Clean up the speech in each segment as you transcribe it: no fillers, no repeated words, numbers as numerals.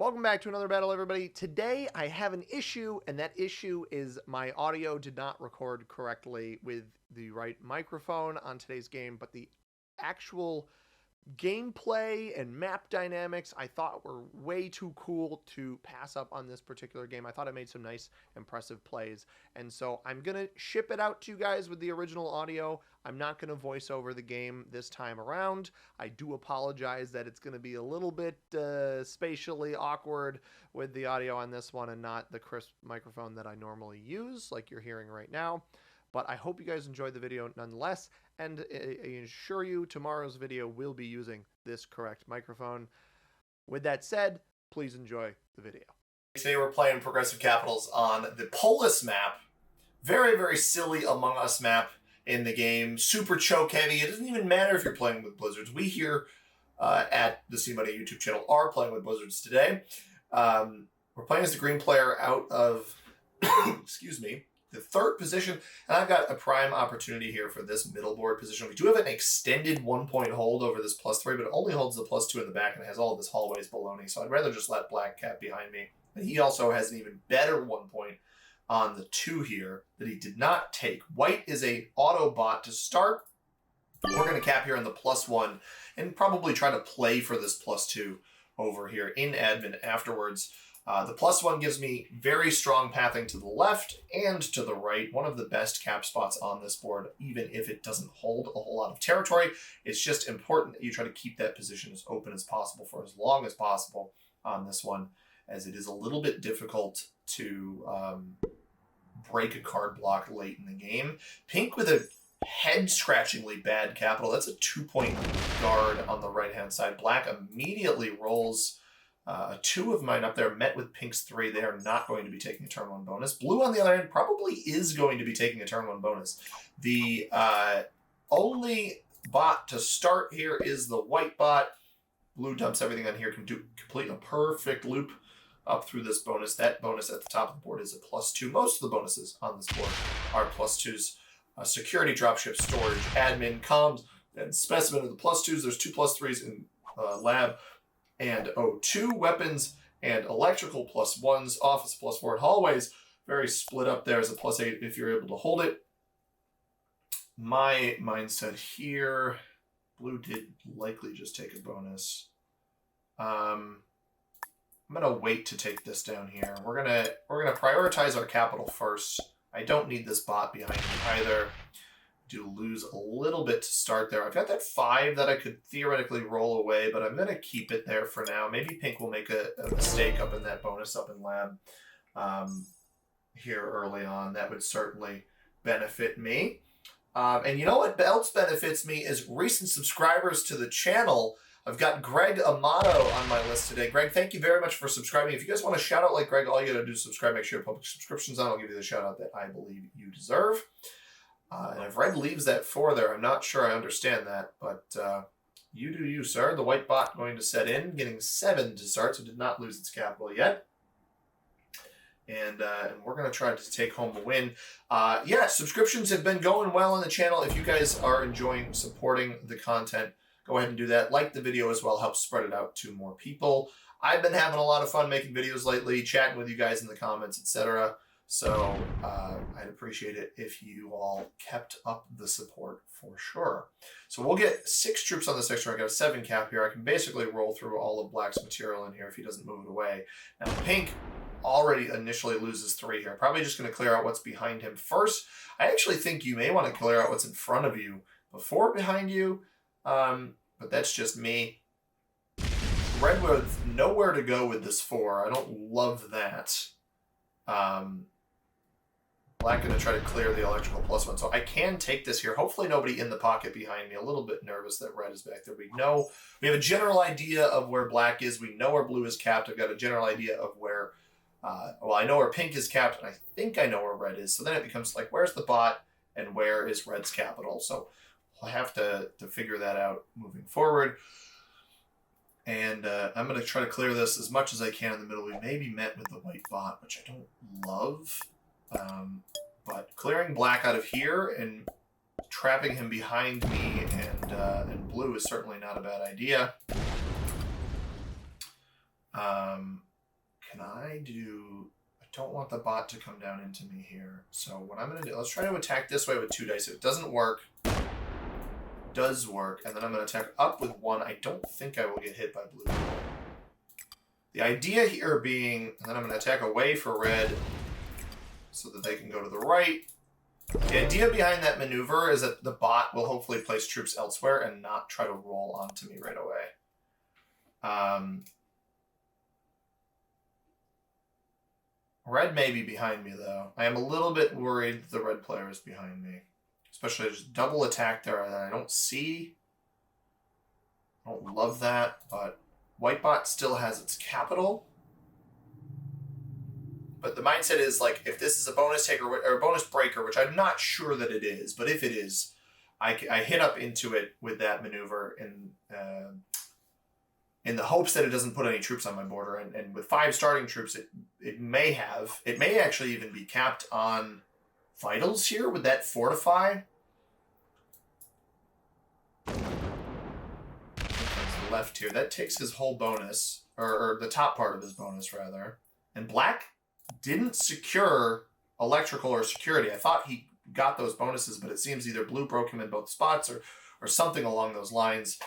Welcome back to another battle, everybody. Today I have an issue, and that issue is my audio did not record correctly with the right microphone on today's game, but the actual gameplay and map dynamics I thought were way too cool to pass up on this particular game. I thought I made some nice, impressive plays, and so I'm going to ship it out to you guys with the original audio. I'm not going to voice over the game this time around. I do apologize that it's going to be a little bit spatially awkward with the audio on this one and not the crisp microphone that I normally use, like you're hearing right now. But I hope you guys enjoyed the video nonetheless, and I assure you tomorrow's video will be using this correct microphone. With that said, please enjoy the video. Today we're playing Progressive Capitals on the Polis map. Very, very silly Among Us map in the game. Super choke heavy. It doesn't even matter if you're playing with Blizzards. We here at the See Money YouTube channel are playing with Blizzards today. We're playing as the green player out of, excuse me, the third position, and I've got a prime opportunity here for this middle board position. We do have an extended 1-point hold over this +3, but it only holds the +2 in the back and it has all of this hallways baloney, so I'd rather just let Black Cap behind me. And he also has an even better 1 point on the 2 here that he did not take. White is a auto bot to start. We're going to cap here on the +1 and probably try to play for this +2 over here in admin afterwards. The +1 gives me very strong pathing to the left and to the right. One of the best cap spots on this board, even if it doesn't hold a whole lot of territory. It's just important that you try to keep that position as open as possible for as long as possible on this one, as it is a little bit difficult to break a card block late in the game. Pink with a head-scratchingly bad capital. That's a 2-point guard on the right-hand side. Black immediately rolls a 2 of mine up there, met with Pink's 3. They are not going to be taking a turn 1 bonus. Blue, on the other hand, probably is going to be taking a turn 1 bonus. The only bot to start here is the white bot. Blue dumps everything on here, can complete a perfect loop up through this bonus. That bonus at the top of the board is a +2. Most of the bonuses on this board are +2s. Security, dropship, storage, admin, comms, and specimen of the +2s. There's 2 +3s in lab and O2, weapons and electrical +1s, office +4, and hallways very split up there as a +8 if you're able to hold it. My mindset here, blue did likely just take a bonus. I'm gonna wait to take this down here. We're gonna prioritize our capital first. I don't need this bot behind me either. Do lose a little bit to start there. I've got that 5 that I could theoretically roll away, but I'm going to keep it there for now. Maybe Pink will make a mistake up in that bonus up in lab here early on. That would certainly benefit me. And you know what else benefits me is recent subscribers to the channel. I've got Greg Amato on my list today. Greg, thank you very much for subscribing. If you guys want to shout out like Greg, all you got to do is subscribe. Make sure your public subscription's on. I'll give you the shout out that I believe you deserve. And if red leaves that 4 there, I'm not sure I understand that, but you do you, sir. The white bot going to set in, getting 7 to start, so did not lose its capital yet. And we're going to try to take home a win. Yeah, subscriptions have been going well on the channel. If you guys are enjoying supporting the content, go ahead and do that. Like the video as well, help spread it out to more people. I've been having a lot of fun making videos lately, chatting with you guys in the comments, etc. So I'd appreciate it if you all kept up the support for sure. So we'll get 6 troops on this extra. I got a 7 cap here. I can basically roll through all of Black's material in here if he doesn't move it away. Now Pink already initially loses 3 here. Probably just going to clear out what's behind him first. I actually think you may want to clear out what's in front of you before behind you, but that's just me. Red with nowhere to go with this 4. I don't love that. Black going to try to clear the electrical +1, so I can take this here. Hopefully nobody in the pocket behind me. A little bit nervous that red is back there. We have a general idea of where black is. We know where blue is capped. I've got a general idea of where, well, I know where pink is capped, and I think I know where red is. So then it becomes like, where's the bot, and where is red's capital? So we'll have to figure that out moving forward. And I'm going to try to clear this as much as I can in the middle. We may be met with the white bot, which I don't love. But clearing black out of here and trapping him behind me and blue is certainly not a bad idea. can I do... I don't want the bot to come down into me here. So what I'm going to do... Let's try to attack this way with 2 dice. If it doesn't work... does work. And then I'm going to attack up with 1. I don't think I will get hit by blue. The idea here being... And then I'm going to attack away for red so that they can go to the right. The idea behind that maneuver is that the bot will hopefully place troops elsewhere and not try to roll onto me right away. Red may be behind me, though. I am a little bit worried the red player is behind me. Especially there's double attack there that I don't see. I don't love that, but white bot still has its capital. But the mindset is, like, if this is a bonus taker or a bonus breaker, which I'm not sure that it is, but if it is, I hit up into it with that maneuver in the hopes that it doesn't put any troops on my border. And with 5 starting troops, it may actually even be capped on vitals here. Would that fortify? Left here. That takes his whole bonus, or the top part of his bonus, rather. And black didn't secure electrical or security. I thought he got those bonuses, but it seems either blue broke him in both spots or something along those lines.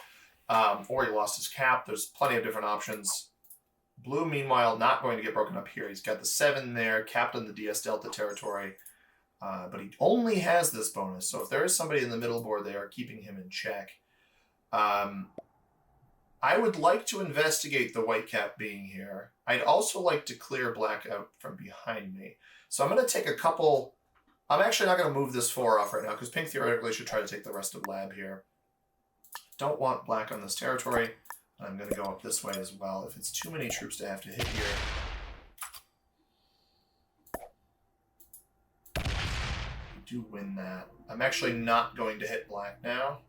Or he lost his cap. There's plenty of different options. Blue, meanwhile, not going to get broken up here. He's got the 7 there, capped on the DS Delta territory. But he only has this bonus. So if there is somebody in the middle board, they are keeping him in check. I would like to investigate the white cap being here. I'd also like to clear black out from behind me. So I'm going to take a couple... I'm actually not going to move this 4 off right now, because pink theoretically should try to take the rest of lab here. Don't want black on this territory. I'm going to go up this way as well. If it's too many troops to have to hit here... we do win that. I'm actually not going to hit black now.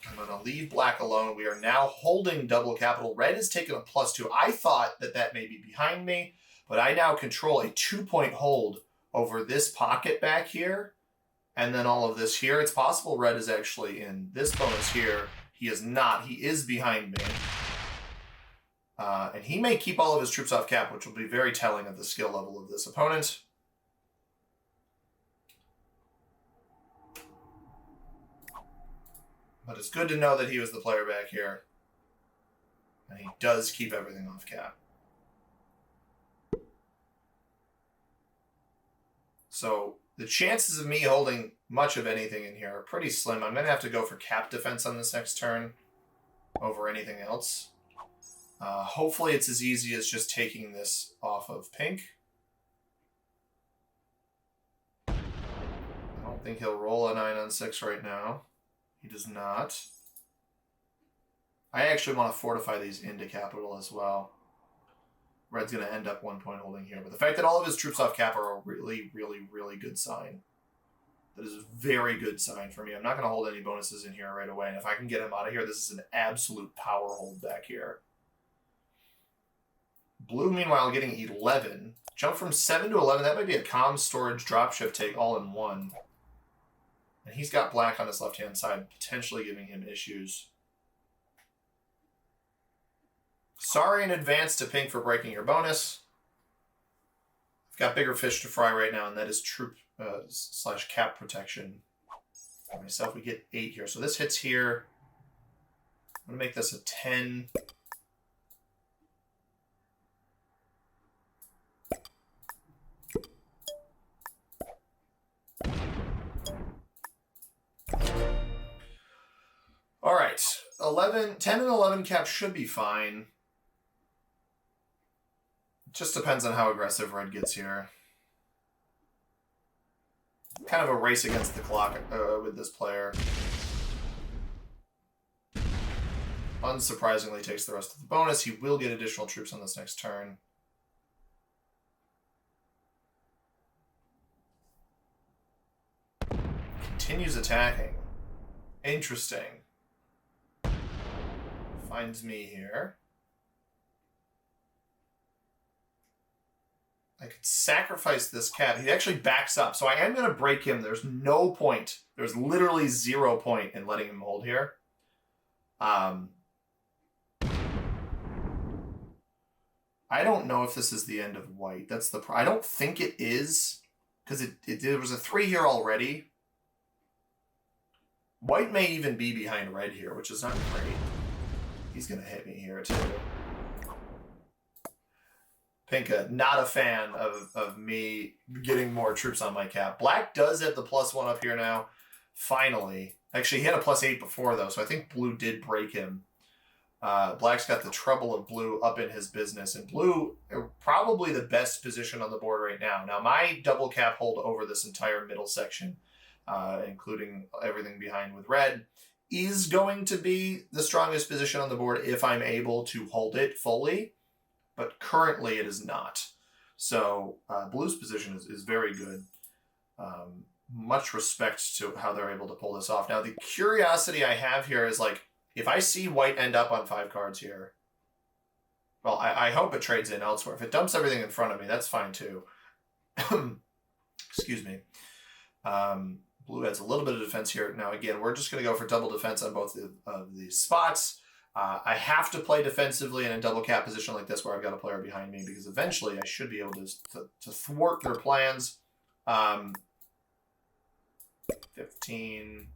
I'm going to leave black alone. We are now holding double capital. Red has taken a +2. I thought that may be behind me, but I now control a 2-point hold over this pocket back here, and then all of this here. It's possible red is actually in this bonus here. He is not. He is behind me. And he may keep all of his troops off cap, which will be very telling of the skill level of this opponent. But it's good to know that he was the player back here. And he does keep everything off cap. So the chances of me holding much of anything in here are pretty slim. I'm going to have to go for cap defense on this next turn over anything else. Hopefully it's as easy as just taking this off of pink. I don't think he'll roll a 9 on 6 right now. He does not. I actually want to fortify these into capital as well. Red's going to end up 1 point holding here. But the fact that all of his troops off cap are a really, really, really good sign. That is a very good sign for me. I'm not going to hold any bonuses in here right away. And if I can get him out of here, this is an absolute power hold back here. Blue, meanwhile, getting 11. Jump from 7 to 11. That might be a comm storage dropship take all in one. And he's got black on his left-hand side, potentially giving him issues. Sorry in advance to pink for breaking your bonus. I've got bigger fish to fry right now, and that is troop / cap protection. For myself, we get 8 here. So this hits here. I'm going to make this a 10. All right, 10 and 11 cap should be fine. It just depends on how aggressive red gets here. Kind of a race against the clock with this player. Unsurprisingly takes the rest of the bonus. He will get additional troops on this next turn. Continues attacking. Interesting. Finds me here. I could sacrifice this cap. He actually backs up. So I am going to break him. There's no point. There's literally 0 point in letting him hold here. I don't know if this is the end of white. That's the I don't think it is, because there was a 3 here already. White may even be behind red here, which is not great. He's going to hit me here too. Pinka, not a fan of me getting more troops on my cap. Black does have the +1 up here now. Finally. Actually, he had a +8 before, though, so I think blue did break him. Black's got the trouble of blue up in his business. And blue, probably the best position on the board right now. Now, my double cap hold over this entire middle section, including everything behind with red, is going to be the strongest position on the board if I'm able to hold it fully. But currently it is not. So blue's position is very good. Much respect to how they're able to pull this off. Now, the curiosity I have here is, like, if I see white end up on 5 cards here, well, I hope it trades in elsewhere. If it dumps everything in front of me, that's fine too. Excuse me. Blue has a little bit of defense here. Now, again, we're just going to go for double defense on both of these spots. I have to play defensively in a double cap position like this where I've got a player behind me, because eventually I should be able to thwart their plans. 15.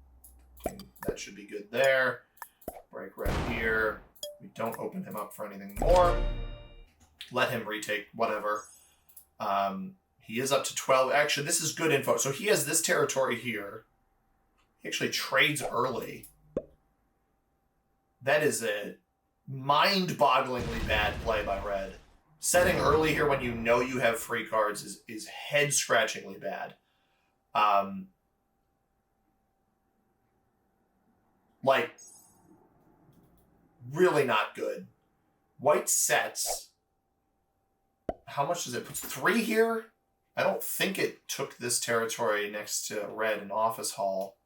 That should be good there. Break red here. We don't open him up for anything more. Let him retake whatever. He is up to 12. Actually, this is good info. So he has this territory here. He actually trades early. That is a mind-bogglingly bad play by red. Setting early here when you know you have free cards is head-scratchingly bad. Like, really not good. White sets. How much does it put? 3 here? I don't think it took this territory next to red in Office Hall.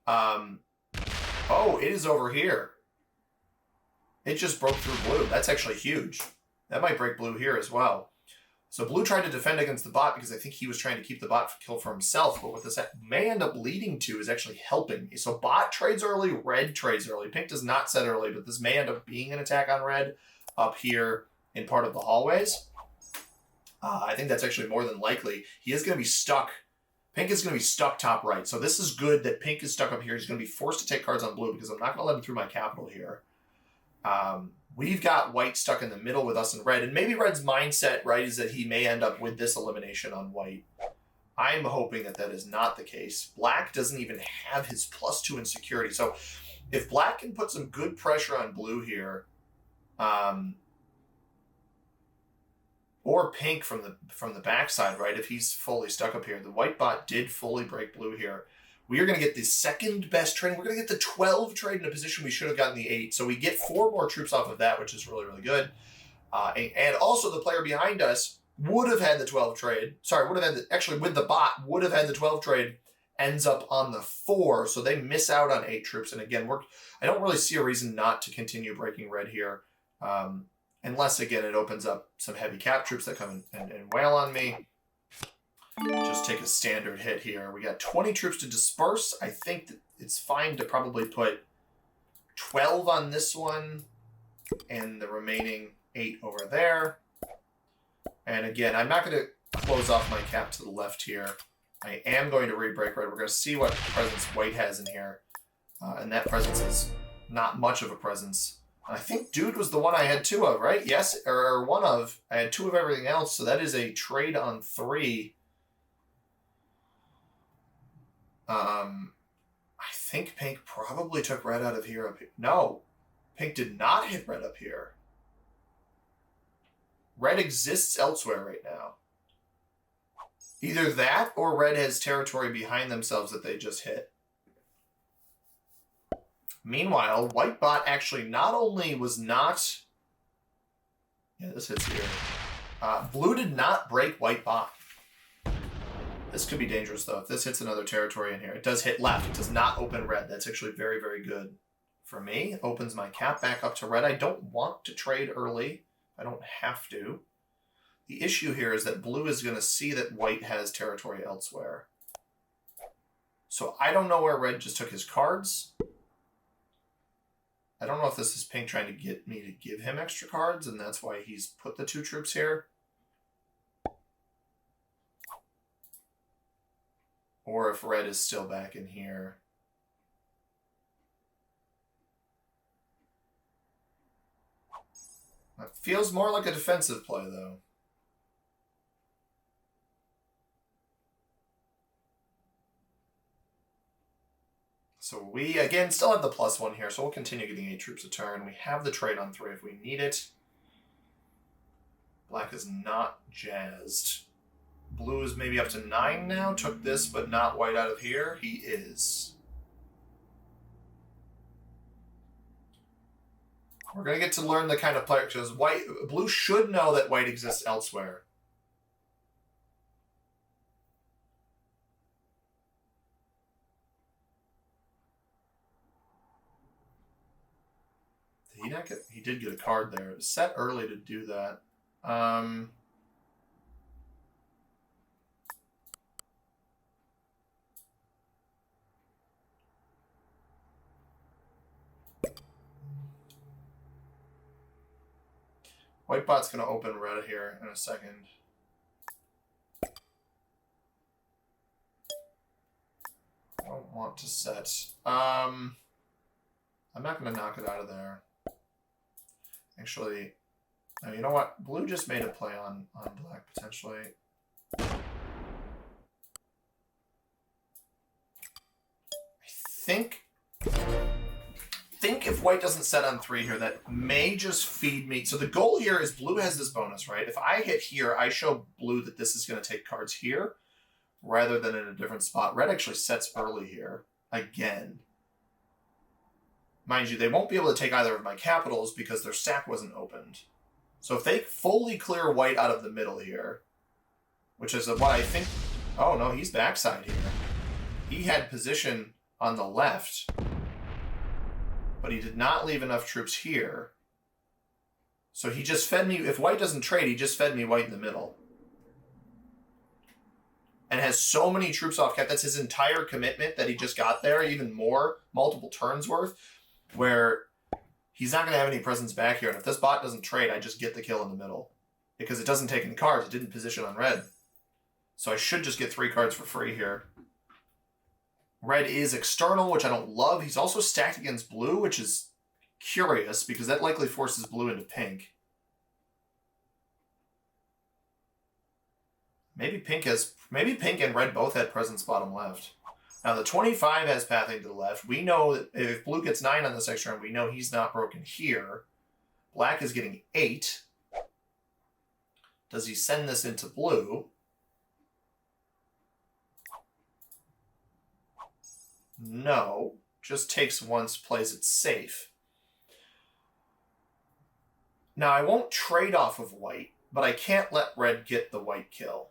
Oh, it is over here. It just broke through blue. That's actually huge. That might break blue here as well. So blue tried to defend against the bot because I think he was trying to keep the bot kill for himself. But what this may end up leading to is actually helping me. So bot trades early, red trades early. Pink does not set early, but this may end up being an attack on red up here in part of the hallways. I think that's actually more than likely. He is going to be stuck. Pink is going to be stuck top right. So this is good that Pink is stuck up here. He's going to be forced to take cards on blue because I'm not going to let him through my capital here. We've got white stuck in the middle with us and red. And maybe red's mindset, right, is that he may end up with this elimination on white. I'm hoping that that is not the case. Black doesn't even have his +2 in security. So if black can put some good pressure on blue here, or pink from the backside, right, if he's fully stuck up here. The white bot did fully break blue here. We are going to get the second best trade. We're going to get the 12 trade in a position we should have gotten the 8. So we get 4 more troops off of that, which is really, really good. And also the player behind us would have had the 12 trade. Sorry, would have had actually with the bot, would have had the 12 trade, ends up on the 4. So they miss out on 8 troops. And again, I don't really see a reason not to continue breaking red here. Unless, again, it opens up some heavy cap troops that come and wail on me. Just take a standard hit here. We got 20 troops to disperse. I think that it's fine to probably put 12 on this one and the remaining 8 over there. And again, I'm not going to close off my cap to the left here. I am going to re-break red. We're going to see what presence white has in here. And that presence is not much of a presence. I think Dude was the one I had 2 of, right? Yes, or 1 of. I had 2 of everything else, so that is a trade on 3. I think Pink probably took red out of here. No, Pink did not hit red up here. Red exists elsewhere right now. Either that or red has territory behind themselves that they just hit. Meanwhile, white bot actually not only was not... Yeah, this hits here. Blue did not break white bot. This could be dangerous, though. If this hits another territory in here, it does hit left. It does not open red. That's actually very, very good for me. It opens my cap back up to red. I don't want to trade early. I don't have to. The issue here is that blue is going to see that white has territory elsewhere. So I don't know where red just took his cards. I don't know if this is Pink trying to get me to give him extra cards, and that's why he's put the 2 troops here. Or if Red is still back in here. That feels more like a defensive play, though. So we, again, still have the +1 here, so we'll continue getting 8 troops a turn. We have the trade on 3 if we need it. Black is not jazzed. Blue is maybe up to 9 now. Took this, but not white out of here. He is. We're going to get to learn the kind of player, because blue should know that white exists elsewhere. Did he not get? He did get a card there. It was set early to do that. White bot's going to open red here in a second. I don't want to set. I'm not going to knock it out of there. Actually, no, you know what? Blue just made a play on black, potentially. I think if white doesn't set on 3 here, that may just feed me. So the goal here is blue has this bonus, right? If I hit here, I show blue that this is going to take cards here rather than in a different spot. Red actually sets early here again. Mind you, they won't be able to take either of my capitals because their stack wasn't opened. So if they fully clear white out of the middle here, which is what I think... Oh, no, he's backside here. He had position on the left, but he did not leave enough troops here. So he just fed me... If white doesn't trade, he just fed me white in the middle. And has so many troops off cap. That's his entire commitment that he just got there, even more, multiple turns worth, where he's not going to have any presence back here. And if this bot doesn't trade, I just get the kill in the middle. Because it doesn't take any cards. It didn't position on red. So I should just get 3 cards for free here. Red is external, which I don't love. He's also stacked against blue, which is curious, because that likely forces blue into pink. Maybe pink and red both had presence bottom left. Now the 25 has pathing to the left. We know that if blue gets 9 on this next turn, we know he's not broken here. Black is getting 8. Does he send this into blue? No. Just takes once, plays it safe. Now I won't trade off of white, but I can't let red get the white kill.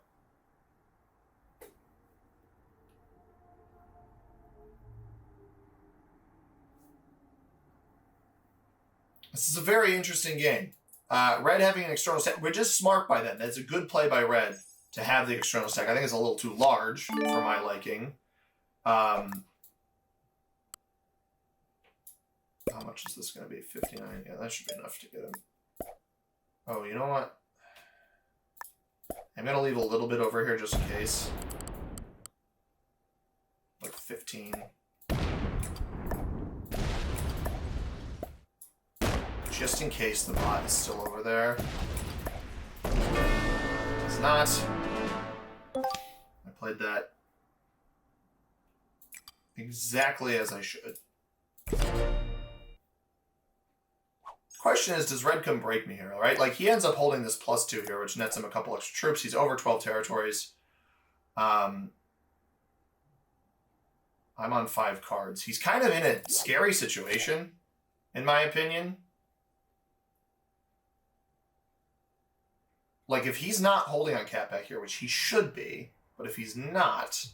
This is a very interesting game. Red having an external stack, we're just smart by them. That's a good play by red to have the external stack. I think it's a little too large for my liking. How much is this going to be? 59? Yeah, that should be enough to get him. Oh, you know what? I'm going to leave a little bit over here just in case. Like 15. Just in case the bot is still over there. It's not. I played that exactly as I should. Question is, does red come break me here, right? Like, he ends up holding this +2 here, which nets him a couple extra troops. He's over 12 territories. I'm on 5 cards. He's kind of in a scary situation, in my opinion. Like, if he's not holding on cap back here, which he should be, but if he's not...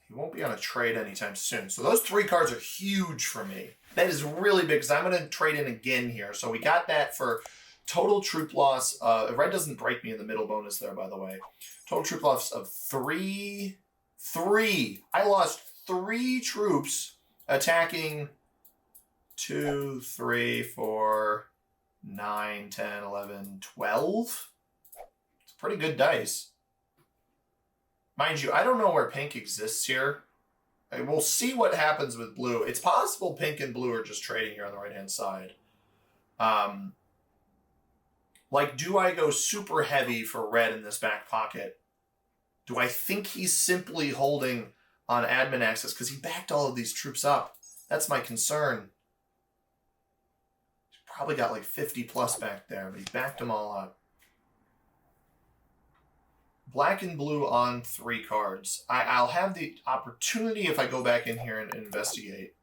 he won't be on a trade anytime soon. So those 3 cards are huge for me. That is really big, because I'm going to trade in again here. So we got that for Total troop loss. Red doesn't break me in the middle bonus there, by the way. Total troop loss of 3. I lost 3 troops attacking 2, 3, 4, 9, 10, 11, 12. It's pretty good dice. Mind you, I don't know where pink exists here. We'll see what happens with blue. It's possible pink and blue are just trading here on the right-hand side. Like, do I go super heavy for red in this back pocket? Do I think he's simply holding on admin access because he backed all of these troops up? That's my concern. He's probably got like 50 plus back there, but he backed them all up. Black and blue on 3 cards. I'll have the opportunity if I go back in here and investigate.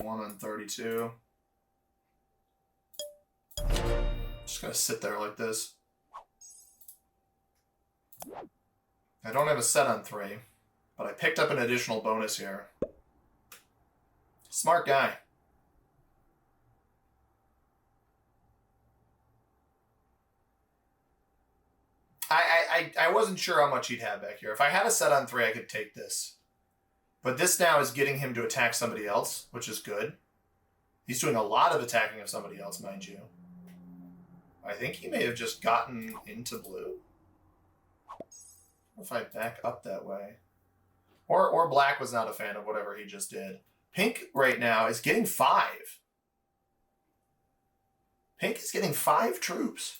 On 32. Just gonna sit there like this. I don't have a set on 3, but I picked up an additional bonus here. Smart guy. I wasn't sure how much he'd have back here. If I had a set on 3, I could take this. But this now is getting him to attack somebody else, which is good. He's doing a lot of attacking of somebody else, mind you. I think he may have just gotten into blue. If I back up that way. Or black was not a fan of whatever he just did. Pink right now is getting 5. Pink is getting 5 troops.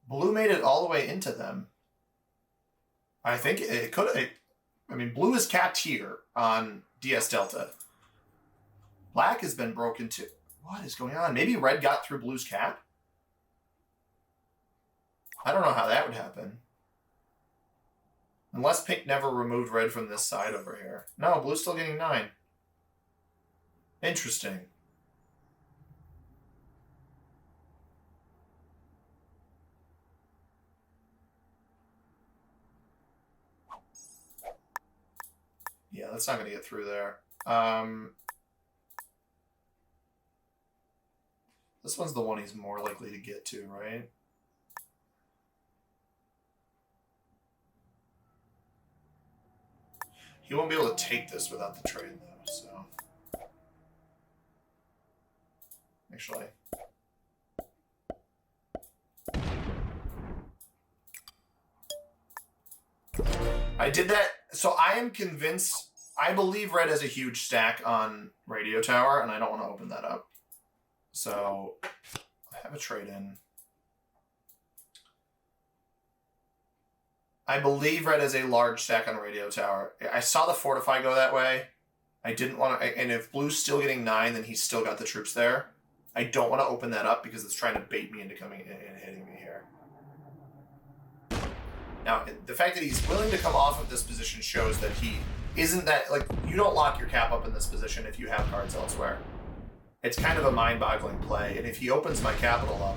Blue made it all the way into them. I think it could. I mean, blue is capped here on DS Delta. Black has been broken too. What is going on? Maybe red got through blue's cap? I don't know how that would happen. Unless pink never removed red from this side over here. No, blue's still getting 9. Interesting. Yeah, that's not going to get through there. This one's the one he's more likely to get to, right? He won't be able to take this without the trade, though, so... Actually... I did that... So I am convinced... I believe red has a huge stack on Radio Tower, and I don't want to open that up. So... I have a trade-in. I believe red has a large stack on Radio Tower. I saw the Fortify go that way. I didn't want to... And if blue's still getting 9, then he's still got the troops there. I don't want to open that up because it's trying to bait me into coming in and hitting me here. Now, the fact that he's willing to come off of this position shows that he isn't that... Like, you don't lock your cap up in this position if you have cards elsewhere. It's kind of a mind-boggling play. And if he opens my capital up...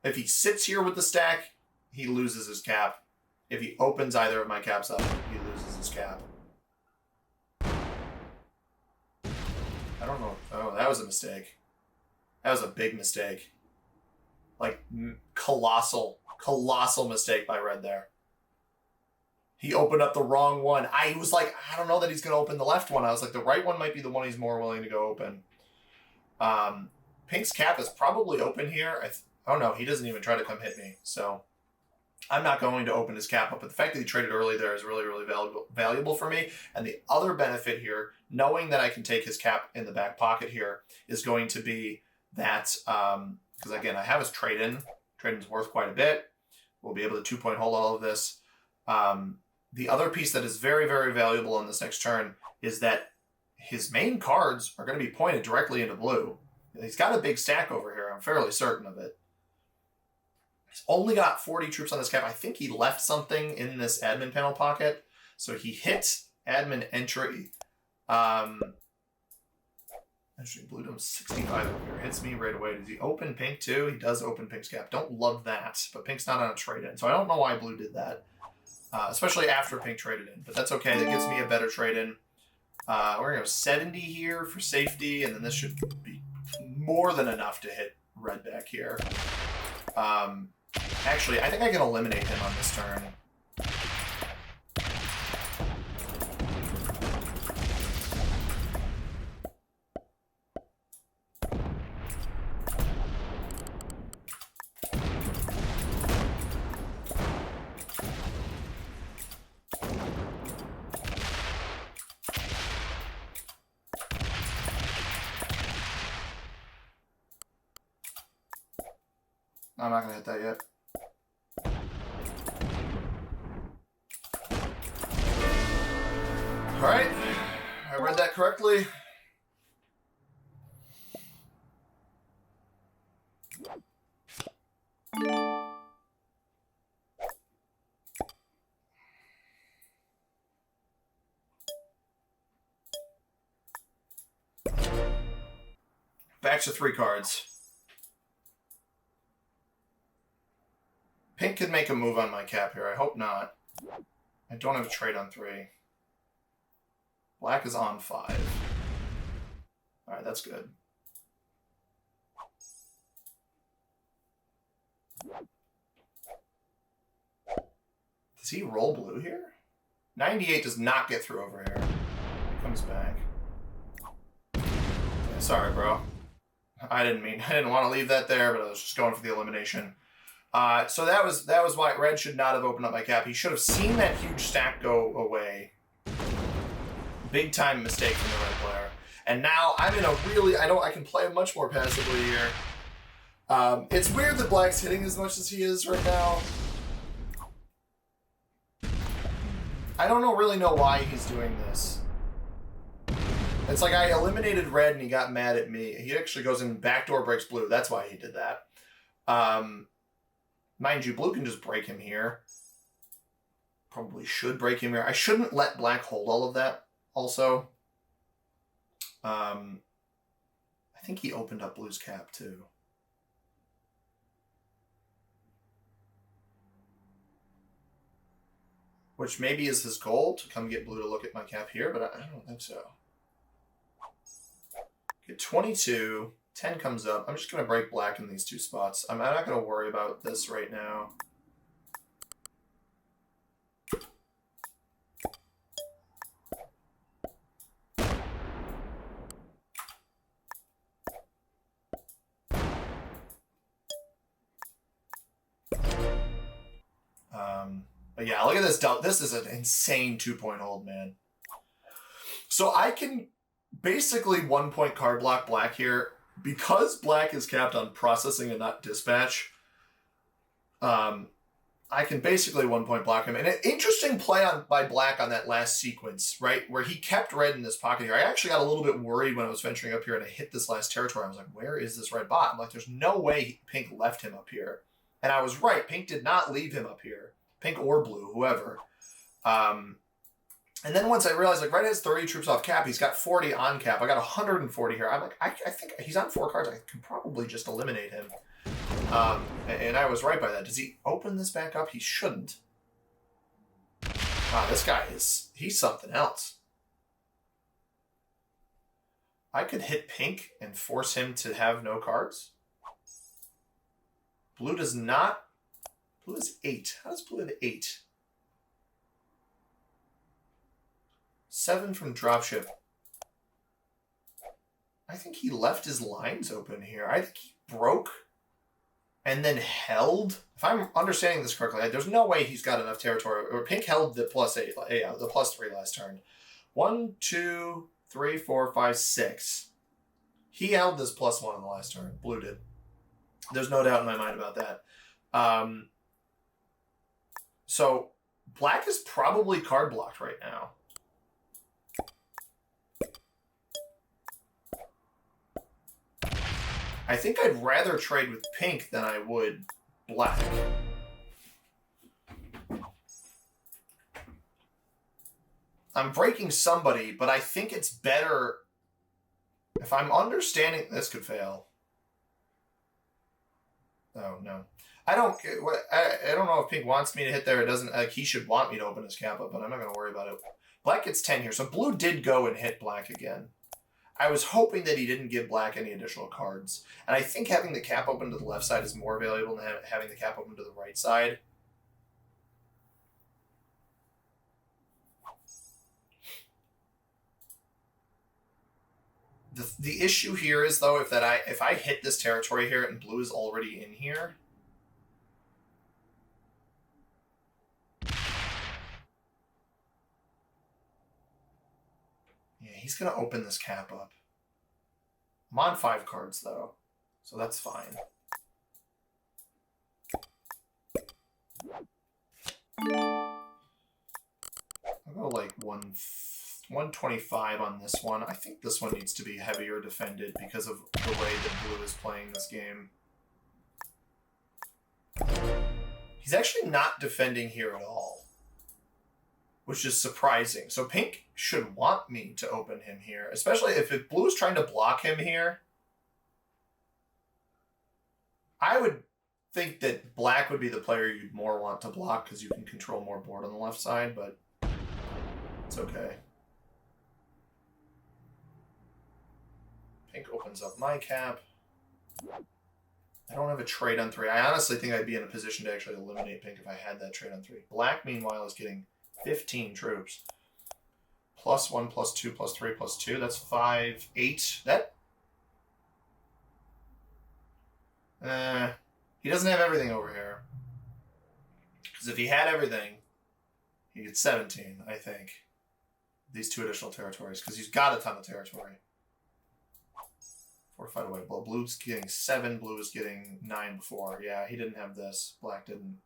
If he sits here with the stack, he loses his cap. If he opens either of my caps up, he loses his cap. I don't know. Oh, that was a mistake. That was a big mistake. Like, colossal mistake by red there. He opened up the wrong one. I was like, I don't know that he's going to open the left one. I was like, the right one might be the one he's more willing to go open. Pink's cap is probably open here. Oh no, he doesn't even try to come hit me. So I'm not going to open his cap up. But the fact that he traded early there is really, really valuable for me. And the other benefit here, knowing that I can take his cap in the back pocket here, is going to be that, because again, I have his trade-in. Trade-in's worth quite a bit. We'll be able to 2-point hold all of this. The other piece that is very, very valuable on this next turn is that his main cards are going to be pointed directly into blue. He's got a big stack over here. I'm fairly certain of it. He's only got 40 troops on this cap. I think he left something in this admin panel pocket. So he hit admin entry. Actually, blue does 65 over here. Hits me right away. Does he open pink too? He does open pink's cap. Don't love that, but pink's not on a trade-in. So I don't know why blue did that, especially after pink traded in. But that's okay. That gets me a better trade-in. We're going to go 70 here for safety, and then this should be more than enough to hit red back here. Actually, I think I can eliminate him on this turn. I'm not going to hit that yet. All right. I read that correctly. Back to 3 cards. Pink could make a move on my cap here. I hope not. I don't have a trade on 3. Black is on 5. Alright, that's good. Does he roll blue here? 98 does not get through over here. He comes back. Yeah, sorry, bro. I didn't want to leave that there, but I was just going for the elimination. So that was why red should not have opened up my cap. He should have seen that huge stack go away. Big time mistake from the red player. And now I'm in a really I can play much more passively here. It's weird that black's hitting as much as he is right now. I don't really know why he's doing this. It's like I eliminated red and he got mad at me. He actually goes in backdoor breaks blue. That's why he did that. Mind you, blue can just break him here. Probably should break him here. I shouldn't let black hold all of that also. I think he opened up blue's cap too. Which maybe is his goal, to come get blue to look at my cap here, but I don't think so. Get 22. 10 comes up. I'm just going to break black in these 2 spots. I'm not going to worry about this right now. But yeah, look at this. This is an insane 2-point hold, man. So I can basically 1-point card block black here. Because black is capped on processing and not dispatch, I can basically 1-point block him. And an interesting play by black on that last sequence, right? Where he kept red in this pocket here. I actually got a little bit worried when I was venturing up here and I hit this last territory. I was like, where is this red bot? I'm like, there's no way pink left him up here. And I was right. Pink did not leave him up here. Pink or blue, whoever. And then once I realized, like, red has 30 troops off cap. He's got 40 on cap. I got 140 here. I'm like, I think he's on 4 cards. I can probably just eliminate him. And I was right by that. Does he open this back up? He shouldn't. Wow, this guy he's something else. I could hit pink and force him to have no cards. Blue does not. Blue is 8. How does blue have 8? 7 from dropship. I think he left his lines open here. I think he broke and then held. If I'm understanding this correctly, there's no way he's got enough territory. Or pink held the +8, yeah, the +3 last turn. 1, 2, 3, 4, 5, 6. He held this +1 on the last turn. Blue did. There's no doubt in my mind about that. So black is probably card blocked right now. I think I'd rather trade with pink than I would black. I'm breaking somebody, but I think it's better If I'm understanding, this could fail. Oh, no. I don't know if Pink wants me to hit there. It doesn't. Like, he should want me to open his cap up, but I'm not going to worry about it. Black gets 10 here. So Blue did go and hit Black again. I was hoping that he didn't give Black any additional cards. And I think having the cap open to the left side is more valuable than having the cap open to the right side. The issue here is, though, if I hit this territory here and Blue is already in here, yeah, he's going to open this cap up. I'm on 5 cards, though, so that's fine. I'll go like 125 on this one. I think this one needs to be heavier defended because of the way that Blue is playing this game. He's actually not defending here at all, which is surprising. So Pink should want me to open him here, especially if Blue is trying to block him here. I would think that Black would be the player you'd more want to block because you can control more board on the left side, but it's okay. Pink opens up my cap. I don't have a trade on 3. I honestly think I'd be in a position to actually eliminate Pink if I had that trade on 3. Black, meanwhile, is getting 15 troops. +1, +2, +3, +2. That's 5, 8. That... he doesn't have everything over here. Because if he had everything, he gets 17, I think. These 2 additional territories. Because he's got a ton of territory. Fortified away. Well, Blue's getting 7. Blue is getting 9 before. Yeah, he didn't have this. Black didn't.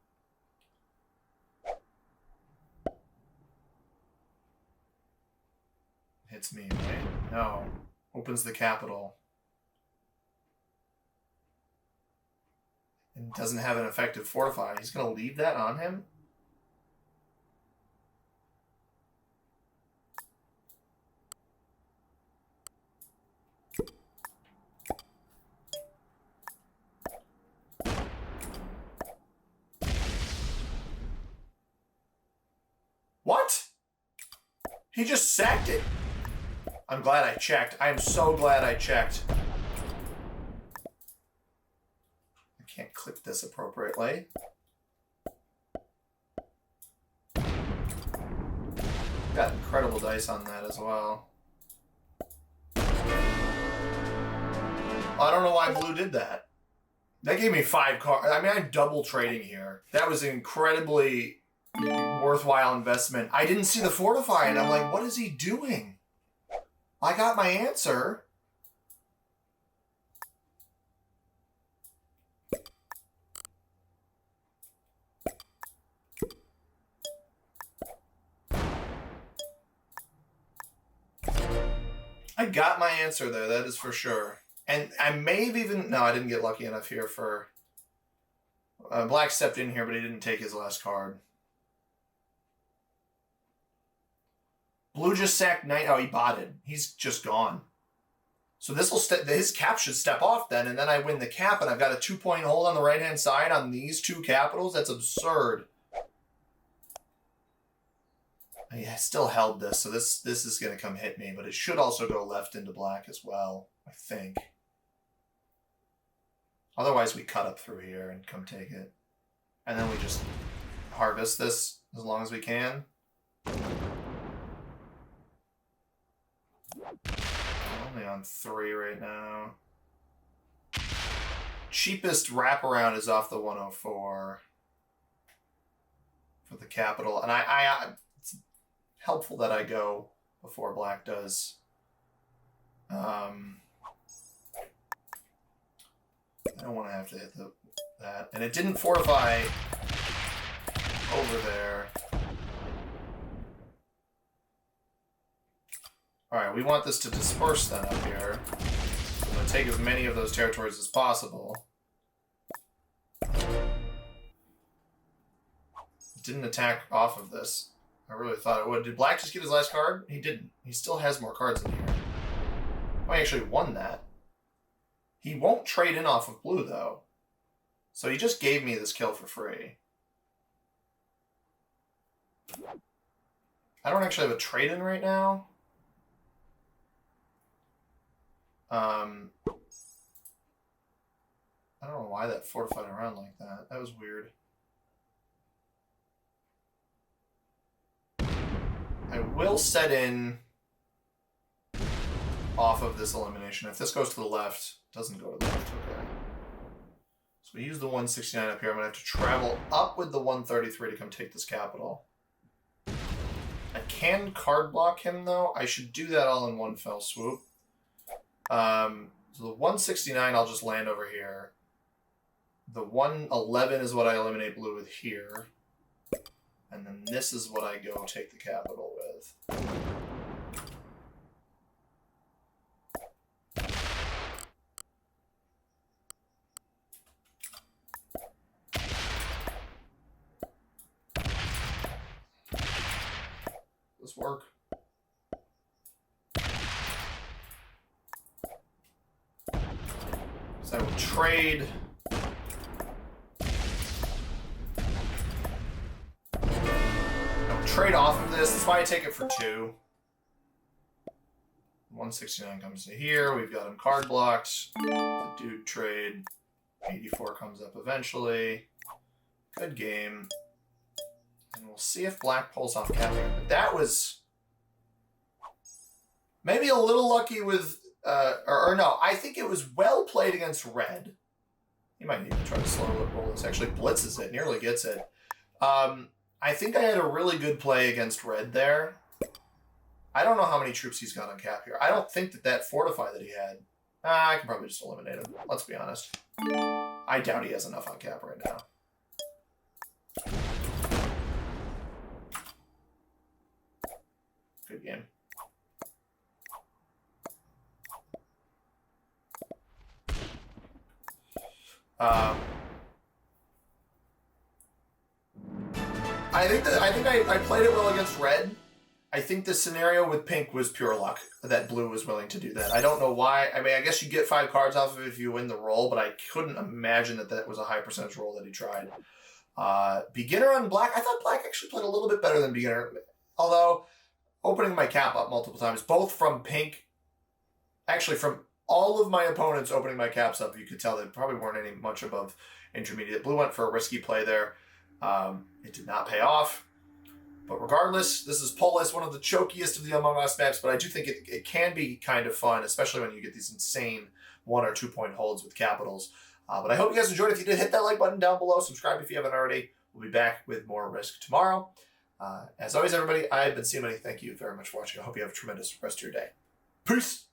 Hits me, right? No. Opens the capital. And doesn't have an effective fortify. He's going to leave that on him? What? He just sacked it. I'm glad I checked. I am so glad I checked. I can't click this appropriately. Got incredible dice on that as well. I don't know why Blue did that. That gave me 5 cards. I mean, I'm double trading here. That was incredibly worthwhile investment. I didn't see the fortify, and I'm like, what is he doing? I got my answer. I got my answer there, that is for sure. And I may have even... No, I didn't get lucky enough here for... Black stepped in here, but he didn't take his last card. Blue just sacked 9. Oh, he botted. He's just gone. So this will his cap should step off then, and then I win the cap, and I've got a 2-point hold on the right-hand side on these 2 capitals. That's absurd. I still held this, so this is going to come hit me, but it should also go left into Black as well, I think. Otherwise, we cut up through here and come take it. And then we just harvest this as long as we can. Only on 3 right now. Cheapest wraparound is off the 104 for the capital. And it's helpful that I go before Black does. I don't want to have to hit that. And it didn't fortify over there. Alright, we want this to disperse then up here. I'm going to take as many of those territories as possible. It didn't attack off of this. I really thought it would. Did Black just get his last card? He didn't. He still has more cards in here. I actually won that. He won't trade in off of blue, though. So he just gave me this kill for free. I don't actually have a trade-in right now. I don't know why that fortified around like that. That was weird. I will set in off of this elimination. If this goes to the left, it doesn't go to the left. Okay. So we use the 169 up here. I'm going to have to travel up with the 133 to come take this capital. I can card block him, though. I should do that all in one fell swoop. So the 169, I'll just land over here. The 111 is what I eliminate blue with here. And then this is what I go take the capital with. This work? So I will trade. Trade off of this. That's why I take it for 2. 169 comes to here. We've got him card blocked. The dude trade. 84 comes up eventually. Good game. And we'll see if black pulls off capping. But that was maybe a little lucky with... or no, I think it was well played against red. He might need to try to slow roll this. Actually blitzes it. Nearly gets it. I think I had a really good play against red there. I don't know how many troops he's got on cap here. I don't think that fortify that he had. I can probably just eliminate him. Let's be honest. I doubt he has enough on cap right now. Good game. I think I played it well against red. I think the scenario with pink was pure luck that blue was willing to do that. I don't know why. I mean, I guess you get 5 cards off of it if you win the roll, but I couldn't imagine that was a high percentage roll that he tried. Beginner on black. I thought black actually played a little bit better than beginner. Although, opening my cap up multiple times, both from pink, actually from all of my opponents opening my caps up, you could tell they probably weren't any much above intermediate. Blue went for a risky play there. It did not pay off. But regardless, this is Polis, one of the chokiest of the Among Us maps, but I do think it can be kind of fun, especially when you get these insane 1 or 2 point holds with capitals. But I hope you guys enjoyed. If you did, hit that like button down below. Subscribe if you haven't already. We'll be back with more Risk tomorrow. As always, everybody, I've been CMoney. Thank you very much for watching. I hope you have a tremendous rest of your day. Peace!